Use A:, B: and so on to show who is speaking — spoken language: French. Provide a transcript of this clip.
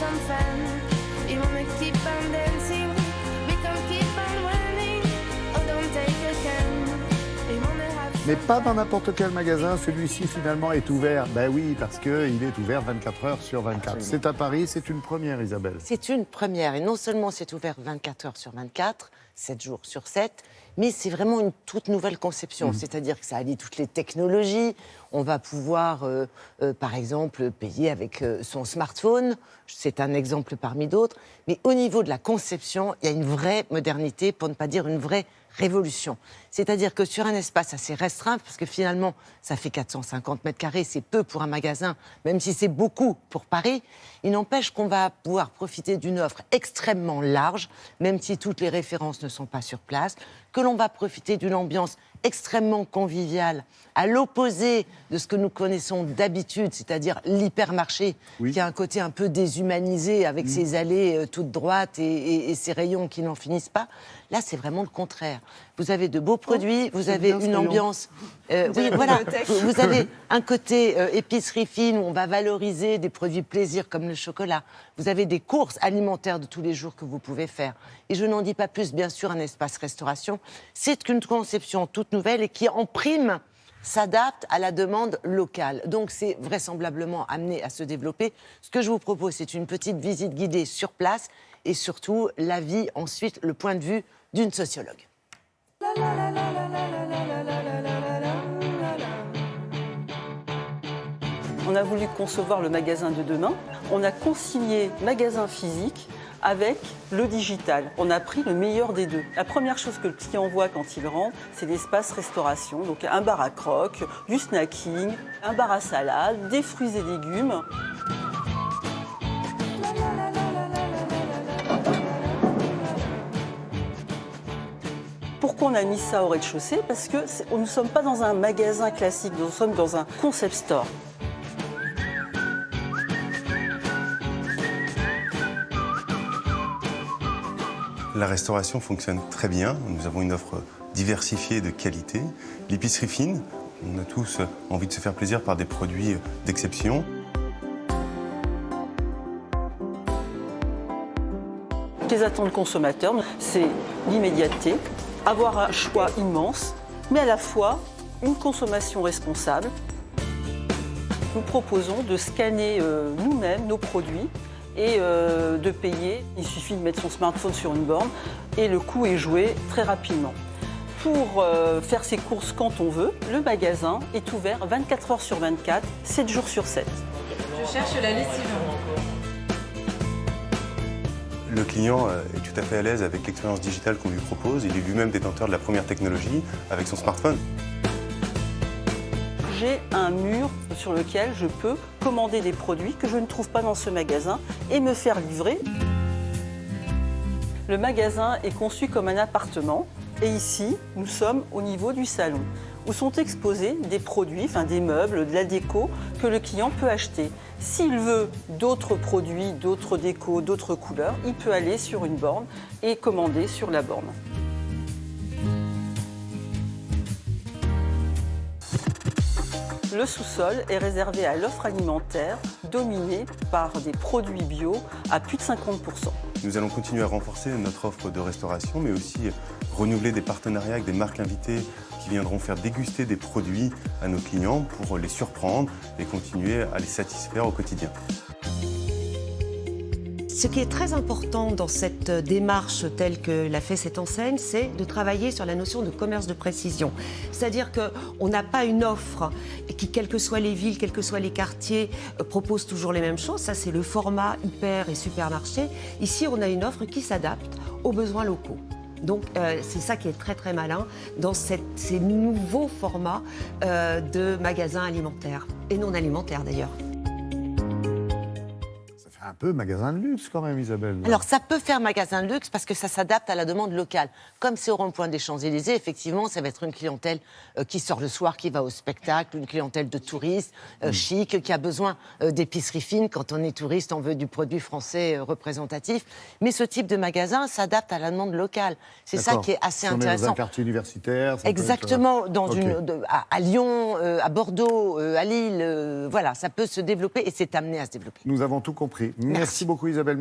A: some fun. You wanna keep on dancing, we can keep on running. Oh, don't take a can. You wanna have
B: Mais
A: some
B: pas
A: fun.
B: dans n'importe quel magasin, celui-ci finalement est ouvert. Ben oui, parce qu'il est ouvert 24 heures sur 24.
C: Absolument.
B: C'est à Paris, c'est une première, Isabelle.
C: C'est une première, et non seulement c'est ouvert 24 heures sur 24, 7 jours sur 7, mais c'est vraiment une toute nouvelle conception. C'est-à-dire que ça allie toutes les technologies. On va pouvoir, par exemple, payer avec son smartphone. C'est un exemple parmi d'autres. Mais au niveau de la conception, il y a une vraie modernité, pour ne pas dire une vraie révolution. C'est-à-dire que sur un espace assez restreint, parce que finalement, ça fait 450 mètres carrés, c'est peu pour un magasin, même si c'est beaucoup pour Paris, il n'empêche qu'on va pouvoir profiter d'une offre extrêmement large, même si toutes les références ne sont pas sur place, que l'on va profiter d'une ambiance extrêmement conviviale, à l'opposé de ce que nous connaissons d'habitude, c'est-à-dire l'hypermarché,
B: Oui.
C: qui a un côté un peu déshumanisé, avec ses allées toutes droites et ses rayons qui n'en finissent pas. Là, c'est vraiment le contraire. Vous avez de beaux produits, vous avez
B: bien ce
C: une
B: rayon.
C: ambiance... oui, voilà, vous avez un côté épicerie fine où on va valoriser des produits plaisir comme le chocolat. Vous avez des courses alimentaires de tous les jours que vous pouvez faire. Et je n'en dis pas plus, bien sûr, un espace restauration. C'est une conception toute nouvelle et qui, en prime, s'adapte à la demande locale. Donc, c'est vraisemblablement amené à se développer. Ce que je vous propose, c'est une petite visite guidée sur place et surtout l'avis, ensuite, le point de vue d'une sociologue.
D: On a voulu concevoir le magasin de demain. On a concilié magasin physique avec le digital. On a pris le meilleur des deux. La première chose que le client voit quand il rentre, c'est l'espace restauration. Donc un bar à croques, du snacking, un bar à salade, des fruits et légumes. Pourquoi on a mis ça au rez-de-chaussée? Parce que nous ne sommes pas dans un magasin classique, nous sommes dans un concept store.
E: La restauration fonctionne très bien. Nous avons une offre diversifiée de qualité. L'épicerie fine, on a tous envie de se faire plaisir par des produits d'exception.
D: Les attentes consommateurs, c'est l'immédiateté, avoir un choix immense, mais à la fois une consommation responsable. Nous proposons de scanner nous-mêmes nos produits et de payer. Il suffit de mettre son smartphone sur une borne et le coût est joué très rapidement. Pour faire ses courses quand on veut, le magasin est ouvert 24 heures sur 24, 7 jours sur 7.
F: Je cherche la lessive.
E: Le client est tout à fait à l'aise avec l'expérience digitale qu'on lui propose. Il est lui-même détenteur de la première technologie avec son smartphone.
D: J'ai un mur sur lequel je peux commander des produits que je ne trouve pas dans ce magasin et me faire livrer. Le magasin est conçu comme un appartement et ici, nous sommes au niveau du salon où sont exposés des produits, des meubles, de la déco que le client peut acheter. S'il veut d'autres produits, d'autres décos, d'autres couleurs, il peut aller sur une borne et commander sur la borne. Le sous-sol est réservé à l'offre alimentaire dominée par des produits bio à plus de 50%.
E: Nous allons continuer à renforcer notre offre de restauration, mais aussi renouveler des partenariats avec des marques invitées qui viendront faire déguster des produits à nos clients pour les surprendre et continuer à les satisfaire au quotidien.
G: Ce qui est très important dans cette démarche telle que l'a fait cette enseigne, c'est de travailler sur la notion de commerce de précision. C'est-à-dire qu'on n'a pas une offre qui, quelles que soient les villes, quels que soient les quartiers, propose toujours les mêmes choses. Ça, c'est le format hyper et supermarché. Ici, on a une offre qui s'adapte aux besoins locaux. Donc, c'est ça qui est très, très malin dans ces nouveaux formats de magasins alimentaires, et non alimentaires d'ailleurs.
B: Un peu magasin de luxe quand même, Isabelle.
C: Alors, ça peut faire magasin de luxe parce que ça s'adapte à la demande locale. Comme c'est au rond-point des Champs-Élysées, effectivement, ça va être une clientèle qui sort le soir, qui va au spectacle, une clientèle de touristes chic, qui a besoin d'épicerie fine. Quand on est touriste, on veut du produit français représentatif. Mais ce type de magasin s'adapte à la demande locale. C'est ça qui est assez
B: si on
C: intéressant.
B: est dans un quartier universitaire. Ça
C: Exactement,
B: peut être,
C: à Lyon, à Bordeaux, à Lille, voilà, ça peut se développer et c'est amené à se développer.
B: Nous avons tout compris. Merci beaucoup Isabelle.